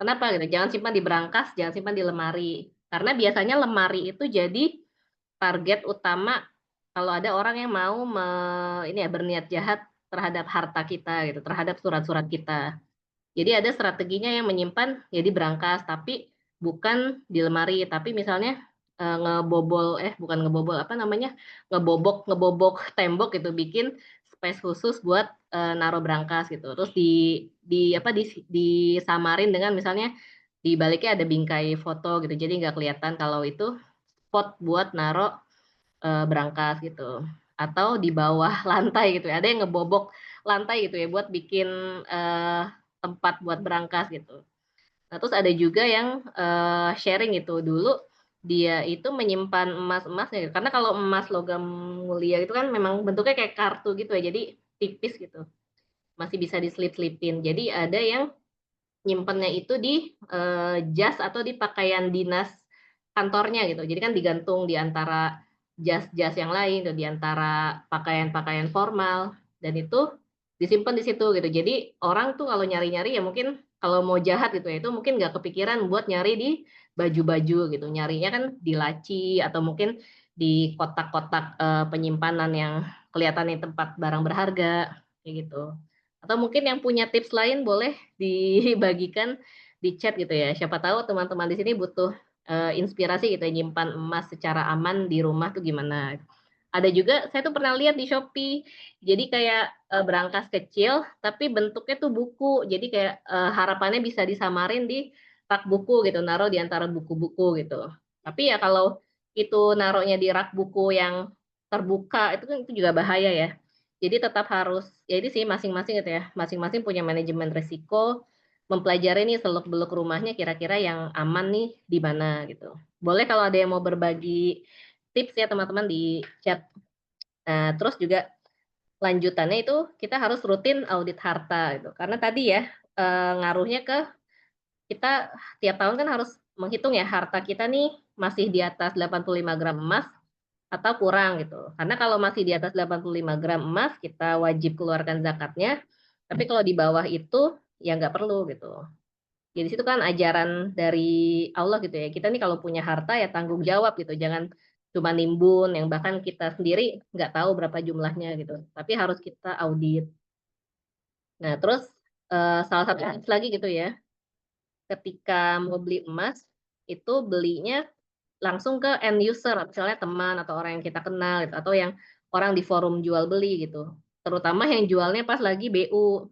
Kenapa gitu? Jangan simpan di brankas, jangan simpan di lemari. Karena biasanya lemari itu jadi target utama kalau ada orang yang mau ini ya, berniat jahat terhadap harta kita gitu, terhadap surat-surat kita. Jadi ada strateginya yang menyimpan ya di brankas, tapi bukan di lemari, tapi misalnya, bukan ngebobol, apa namanya, ngebobok tembok gitu, bikin space khusus buat, naruh brankas gitu. Terus disamarin dengan misalnya di baliknya ada bingkai foto gitu, jadi nggak kelihatan kalau itu spot buat naruh, brankas gitu. Atau di bawah lantai gitu ya, ada yang ngebobok lantai gitu ya, buat bikin, eee tempat buat berangkas gitu. Nah, terus ada juga yang, sharing gitu, dulu dia itu menyimpan emas-emasnya gitu, karena kalau emas logam mulia itu kan memang bentuknya kayak kartu gitu ya, jadi tipis gitu, masih bisa diselip-selipin. Jadi ada yang nyimpennya itu di, jas atau di pakaian dinas kantornya gitu. Jadi kan digantung di antara jas-jas yang lain tuh, di antara pakaian-pakaian formal, dan itu disimpan di situ gitu. Jadi orang tuh kalau nyari-nyari ya mungkin kalau mau jahat gitu ya, itu mungkin nggak kepikiran buat nyari di baju-baju gitu, nyarinya kan di laci atau mungkin di kotak-kotak, penyimpanan yang kelihatannya tempat barang berharga, kayak gitu. Atau mungkin yang punya tips lain boleh dibagikan di chat gitu ya, siapa tahu teman-teman di sini butuh, inspirasi gitu ya, nyimpan emas secara aman di rumah tuh gimana. Ada juga saya tuh pernah lihat di Shopee, jadi kayak, berangkas kecil tapi bentuknya tuh buku. Jadi kayak, harapannya bisa disamarin di rak buku gitu, naruh di antara buku-buku gitu. Tapi ya kalau itu naruhnya di rak buku yang terbuka, itu kan itu juga bahaya ya. Jadi tetap harus ya ini sih masing-masing gitu ya, masing-masing punya manajemen risiko, mempelajari nih seluk-beluk rumahnya kira-kira yang aman nih di mana gitu. Boleh kalau ada yang mau berbagi tips ya teman-teman di chat. Nah, terus juga lanjutannya itu kita harus rutin audit harta gitu. Karena tadi ya, ngaruhnya ke kita tiap tahun kan harus menghitung ya harta kita nih masih di atas 85 gram emas atau kurang gitu. Karena kalau masih di atas 85 gram emas, kita wajib keluarkan zakatnya, tapi kalau di bawah itu, ya nggak perlu gitu. Jadi situ kan ajaran dari Allah gitu ya, kita nih kalau punya harta ya tanggung jawab gitu, jangan cuma nimbun yang bahkan kita sendiri nggak tahu berapa jumlahnya gitu, tapi harus kita audit. Nah terus, salah satu tips lagi gitu ya, ketika mau beli emas, itu belinya langsung ke end user, misalnya teman atau orang yang kita kenal gitu, atau yang orang di forum jual beli gitu. Terutama yang jualnya pas lagi BU.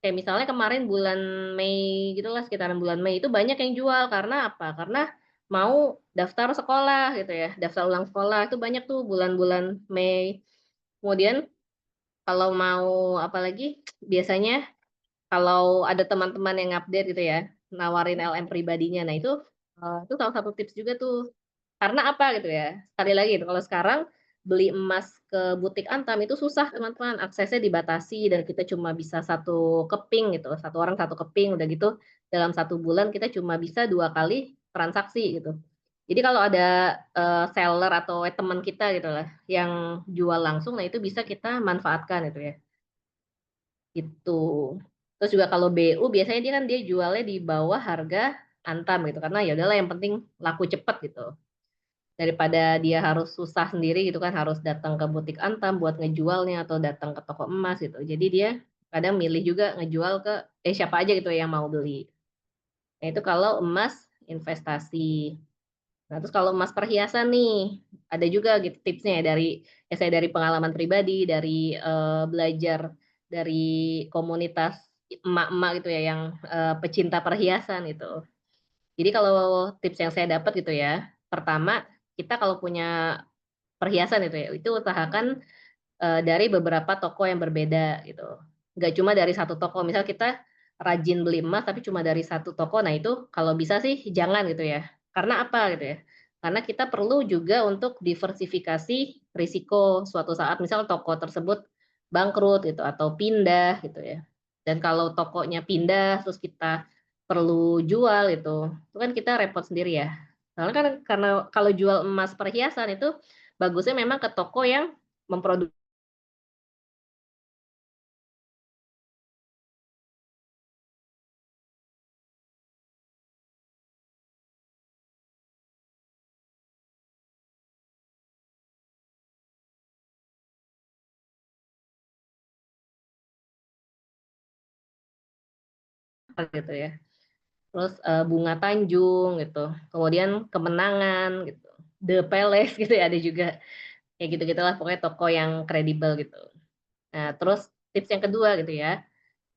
Kayak misalnya kemarin bulan Mei gitulah, sekitaran bulan Mei itu banyak yang jual, karena apa? Karena mau daftar sekolah gitu ya, daftar ulang sekolah, itu banyak tuh bulan-bulan Mei. Kemudian kalau mau apalagi, biasanya kalau ada teman-teman yang update gitu ya, nawarin LM pribadinya. Nah itu salah satu tips juga tuh. Karena apa gitu ya, sekali lagi gitu, kalau sekarang beli emas ke butik Antam itu susah teman-teman, aksesnya dibatasi dan kita cuma bisa satu keping gitu, satu orang satu keping, udah gitu dalam satu bulan kita cuma bisa 2 kali transaksi gitu. Jadi kalau ada, seller atau teman kita gitu lah, yang jual langsung, nah itu bisa kita manfaatkan gitu ya. Gitu. Terus juga kalau BU biasanya dia jualnya di bawah harga Antam gitu, karena ya udahlah yang penting laku cepet gitu. Daripada dia harus susah sendiri gitu kan, harus datang ke butik Antam buat ngejualnya atau datang ke toko emas gitu. Jadi dia kadang milih juga ngejual ke siapa aja gitu yang mau beli. Nah itu kalau emas investasi. Nah, terus kalau emas perhiasan nih, ada juga gitu tipsnya ya saya dari pengalaman pribadi, dari, belajar dari komunitas emak-emak gitu ya yang, pecinta perhiasan itu. Jadi kalau tips yang saya dapat gitu ya, pertama kita kalau punya perhiasan itu usahakan dari beberapa toko yang berbeda gitu. Nggak cuma dari satu toko, misal kita rajin beli emas tapi cuma dari satu toko, nah itu kalau bisa sih jangan gitu ya. Karena apa gitu ya, karena kita perlu juga untuk diversifikasi risiko suatu saat misal toko tersebut bangkrut gitu atau pindah gitu ya. Dan kalau tokonya pindah terus kita perlu jual itu kan kita repot sendiri ya. Soalnya kan karena kalau jual emas perhiasan itu bagusnya memang ke toko yang memproduksi gitu ya. Terus, Bunga Tanjung gitu, kemudian Kemenangan gitu, The Palace gitu ya ada juga, kayak gitu-gitulah pokoknya toko yang kredibel gitu. Nah terus tips yang kedua gitu ya,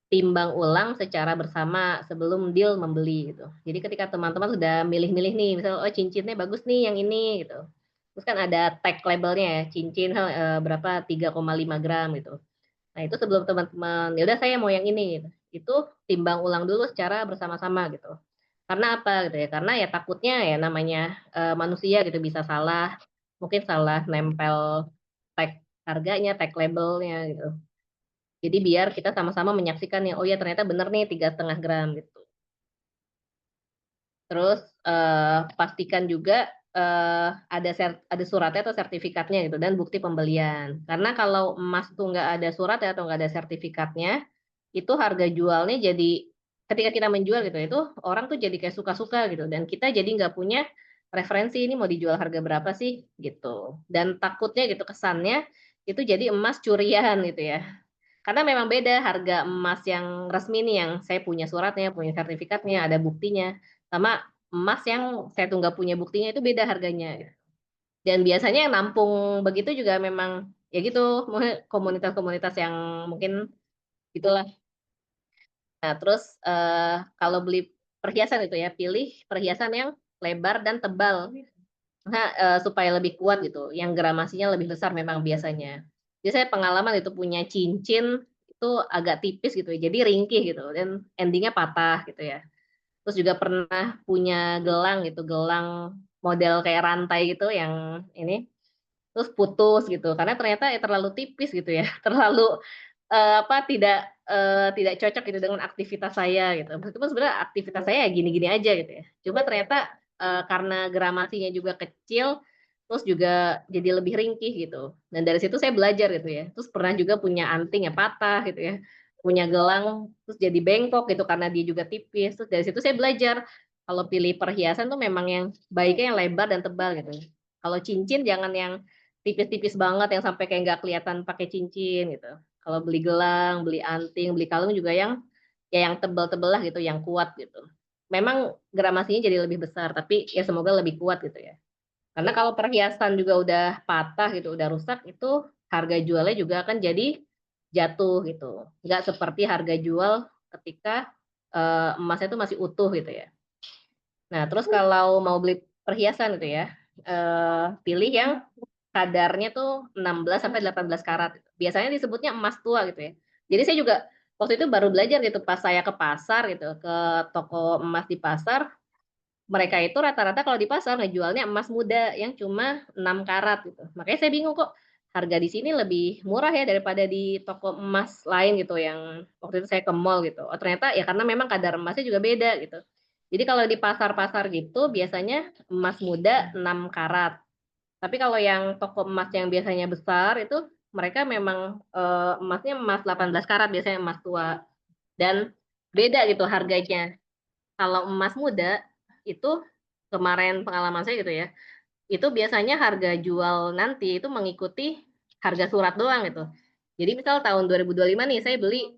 timbang ulang secara bersama sebelum deal membeli gitu. Jadi ketika teman-teman sudah milih-milih nih, misal, "Oh cincinnya bagus nih yang ini," gitu. Terus kan ada tag labelnya ya, cincin, berapa 3,5 gram gitu. Nah itu sebelum teman-teman, "Ya udah saya mau yang ini," gitu. Itu timbang ulang dulu secara bersama-sama gitu. Karena apa gitu ya, karena ya takutnya ya namanya, manusia gitu bisa salah, mungkin salah nempel tag harganya, tag labelnya gitu. Jadi biar kita sama-sama menyaksikan ya, "Oh ya ternyata bener nih 3,5 gram," gitu. Terus, pastikan juga, ada suratnya atau sertifikatnya gitu dan bukti pembelian. Karena kalau emas tuh nggak ada surat ya atau nggak ada sertifikatnya, itu harga jualnya jadi ketika kita menjual gitu, itu orang tuh jadi kayak suka-suka gitu dan kita jadi nggak punya referensi ini mau dijual harga berapa sih, gitu. Dan takutnya gitu kesannya, itu jadi emas curian gitu ya. Karena memang beda harga emas yang resmi nih, yang saya punya suratnya, punya sertifikatnya, ada buktinya, sama emas yang saya tuh nggak punya buktinya itu beda harganya, gitu. Dan biasanya yang nampung begitu juga memang ya gitu, komunitas-komunitas yang mungkin gitulah. Nah terus, kalau beli perhiasan itu ya, pilih perhiasan yang lebar dan tebal. Karena, supaya lebih kuat gitu, yang gramasinya lebih besar memang biasanya. Jadi saya pengalaman itu punya cincin itu agak tipis gitu ya, jadi ringkih gitu dan ending-nya patah gitu ya. Terus juga pernah punya gelang gitu, gelang model kayak rantai gitu yang ini, terus putus gitu, karena ternyata ya terlalu tipis gitu ya, terlalu, apa, tidak cocok gitu dengan aktivitas saya gitu. Meskipun sebenarnya aktivitas saya ya gini-gini aja gitu ya. Cuma ternyata, karena gramasinya juga kecil, terus juga jadi lebih ringkih gitu. Dan dari situ saya belajar gitu ya. Terus pernah juga punya anting yang patah gitu ya, punya gelang terus jadi bengkok gitu karena dia juga tipis. Terus dari situ saya belajar, kalau pilih perhiasan tuh memang yang baiknya yang lebar dan tebal gitu. Kalau cincin jangan yang tipis-tipis banget yang sampai kayak nggak kelihatan pakai cincin gitu. Kalau beli gelang, beli anting, beli kalung juga yang ya yang tebel-tebel lah gitu, yang kuat gitu. Memang gramasinya jadi lebih besar, tapi ya semoga lebih kuat gitu ya. Karena kalau perhiasan juga udah patah gitu, udah rusak, itu harga jualnya juga akan jadi jatuh gitu. Nggak seperti harga jual ketika, emasnya itu masih utuh gitu ya. Nah, terus kalau mau beli perhiasan gitu ya, pilih yang kadarnya tuh 16 sampai 18 karat. Biasanya disebutnya emas tua gitu ya. Jadi saya juga waktu itu baru belajar gitu pas saya ke pasar gitu, ke toko emas di pasar, mereka itu rata-rata kalau di pasar ngejualnya emas muda yang cuma 6 karat gitu. Makanya saya bingung kok harga di sini lebih murah ya daripada di toko emas lain gitu yang waktu itu saya ke mall gitu. Oh ternyata ya karena memang kadar emasnya juga beda gitu. Jadi kalau di pasar-pasar gitu biasanya emas muda 6 karat. Tapi kalau yang toko emas yang biasanya besar itu mereka memang, emasnya emas 18 karat biasanya emas tua dan beda gitu harganya. Kalau emas muda itu kemarin pengalaman saya gitu ya, itu biasanya harga jual nanti itu mengikuti harga surat doang gitu. Jadi misal tahun 2025 nih saya beli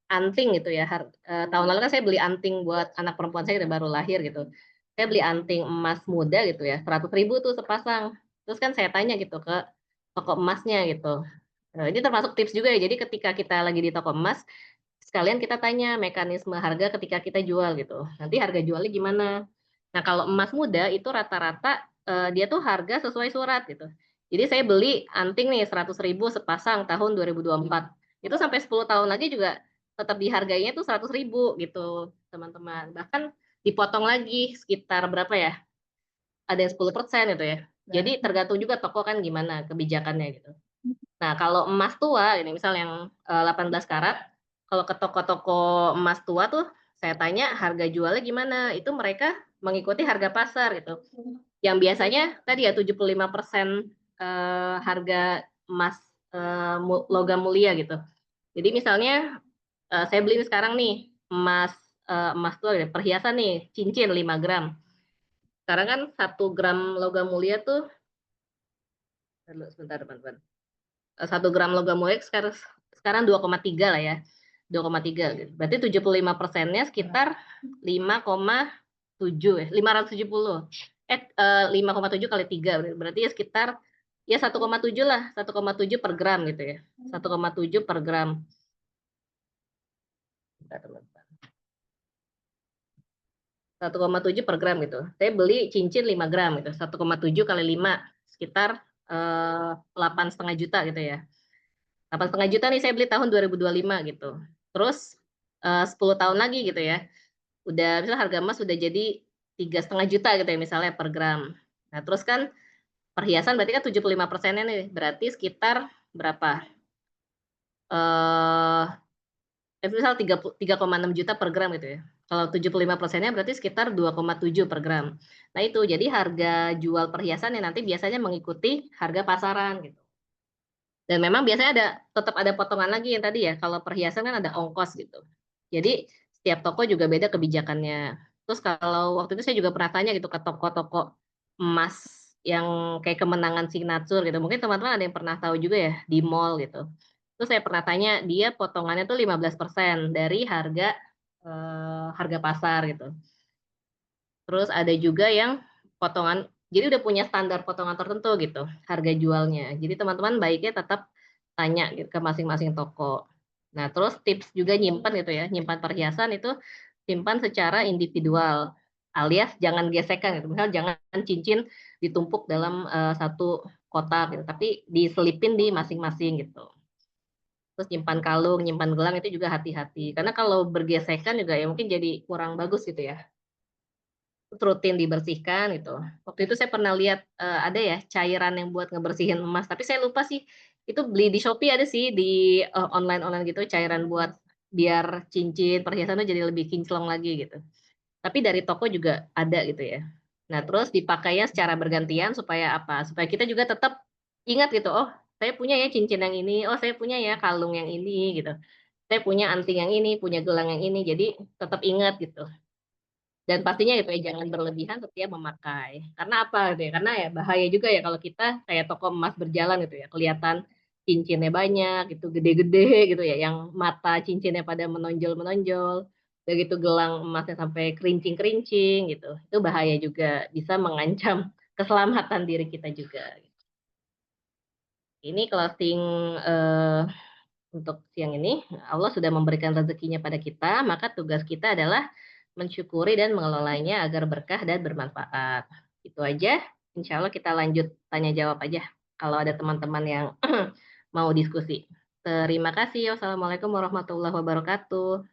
anting gitu ya, tahun lalu kan saya beli anting buat anak perempuan saya udah baru lahir gitu. Saya beli anting emas muda gitu ya, 100.000 tuh sepasang. Terus kan saya tanya gitu ke toko emasnya gitu. Ini termasuk tips juga ya, jadi ketika kita lagi di toko emas, sekalian kita tanya mekanisme harga ketika kita jual gitu, nanti harga jualnya gimana. Nah kalau emas muda itu rata-rata, dia tuh harga sesuai surat gitu. Jadi saya beli anting nih 100.000 sepasang tahun 2024, itu sampai 10 tahun lagi juga tetap dihargainya tuh 100.000 gitu teman-teman. Bahkan dipotong lagi sekitar berapa ya, ada yang 10% gitu ya. Jadi tergantung juga toko kan gimana kebijakannya gitu. Nah, kalau emas tua ini misal yang, 18 karat, kalau ke toko-toko emas tua tuh saya tanya harga jualnya gimana, itu mereka mengikuti harga pasar gitu. Yang biasanya tadi ya 75%, harga emas, logam mulia gitu. Jadi misalnya, saya beli sekarang nih emas tua ya, perhiasan nih, cincin 5 gram. Sekarang kan 1 gram logam mulia tuh sebentar teman-teman. 1 gram logam mulia sekarang 2,3 lah ya, 2,3 gitu. Berarti 75%-nya sekitar 5,7 ya, 570. 5,7 kali 3 berarti ya sekitar ya 1,7 lah, 1,7 per gram gitu ya. 1,7 per gram. Bentar, teman-teman. 1,7 per gram gitu. Saya beli cincin 5 gram gitu, 1,7 kali 5 sekitar 8,5 juta gitu ya. 8,5 juta nih saya beli tahun 2025 gitu. Terus, 10 tahun lagi gitu ya, udah misal harga emas udah jadi 3,5 juta gitu ya misalnya per gram. Nah terus kan perhiasan berarti kan 75%-nya nih, berarti sekitar berapa, eee, misal 3,6 juta per gram gitu ya. Kalau 75%-nya berarti sekitar 2,7 per gram. Nah itu, jadi harga jual perhiasan yang nanti biasanya mengikuti harga pasaran gitu. Dan memang biasanya tetap ada potongan lagi yang tadi ya, kalau perhiasan kan ada ongkos gitu. Jadi setiap toko juga beda kebijakannya. Terus kalau waktu itu saya juga pernah tanya gitu ke toko-toko emas yang kayak Kemenangan Signature gitu, mungkin teman-teman ada yang pernah tahu juga ya di mall gitu. Terus saya pernah tanya, dia potongannya tuh 15% dari harga pasar gitu. Terus ada juga yang potongan jadi udah punya standar potongan tertentu gitu, harga jualnya. Jadi teman-teman baiknya tetap tanya gitu ke masing-masing toko. Nah, terus tips juga nyimpan gitu ya, nyimpan perhiasan itu simpan secara individual, alias jangan gesekan gitu. Misal jangan cincin ditumpuk dalam, satu kotak gitu, tapi diselipin di masing-masing gitu. Terus nyimpan kalung, nyimpan gelang itu juga hati-hati, karena kalau bergesekan juga ya mungkin jadi kurang bagus gitu ya. Rutin dibersihkan gitu. Waktu itu saya pernah lihat, ada ya cairan yang buat ngebersihin emas, tapi saya lupa sih, itu beli di Shopee ada sih di, online-online gitu cairan buat biar cincin, perhiasan tuh jadi lebih kinclong lagi gitu. Tapi dari toko juga ada gitu ya. Nah terus dipakainya secara bergantian supaya apa, supaya kita juga tetap ingat gitu, "Oh saya punya ya cincin yang ini, oh saya punya ya kalung yang ini," gitu. "Saya punya anting yang ini, punya gelang yang ini," jadi tetap ingat gitu. Dan pastinya gitu ya, jangan berlebihan setiap memakai. Karena apa gitu ya, karena ya bahaya juga ya kalau kita kayak toko emas berjalan gitu ya, kelihatan cincinnya banyak gitu, gede-gede gitu ya, yang mata cincinnya pada menonjol-menonjol, udah gitu gelang emasnya sampai kerincing-kerincing gitu, itu bahaya juga, bisa mengancam keselamatan diri kita juga. Ini closing, eee, untuk siang ini, Allah sudah memberikan rezekinya pada kita, maka tugas kita adalah mensyukuri dan mengelolanya agar berkah dan bermanfaat. Itu aja, insya Allah kita lanjut tanya jawab aja kalau ada teman-teman yang mau diskusi. Terima kasih. Wassalamualaikum warahmatullahi wabarakatuh.